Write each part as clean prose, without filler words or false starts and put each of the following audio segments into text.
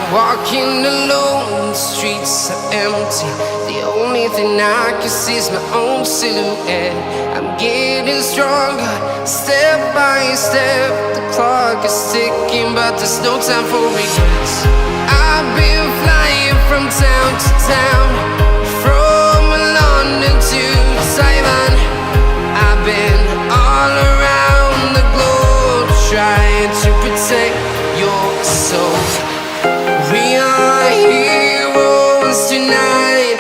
Walking alone, the streets are empty. The only thing I can see is my own silhouette. I'm getting stronger, step by step. The clock is ticking, but there's no time for regrets. I've been flying from town to town, from London to Taiwan. I've been all around the globe, trying to protect your soul. We are heroes tonight.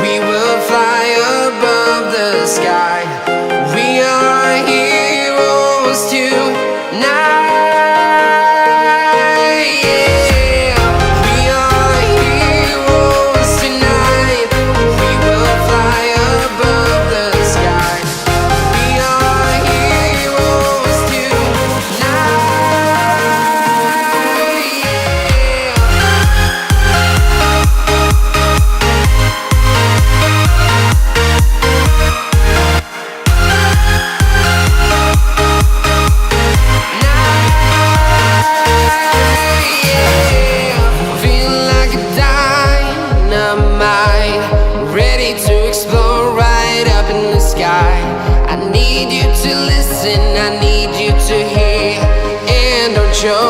We will fly above the sky. We are heroes tonight. Yeah. We are heroes tonight. We will fly above the sky. We are heroes tonight. I need you to listen, I need you to hear, and don't show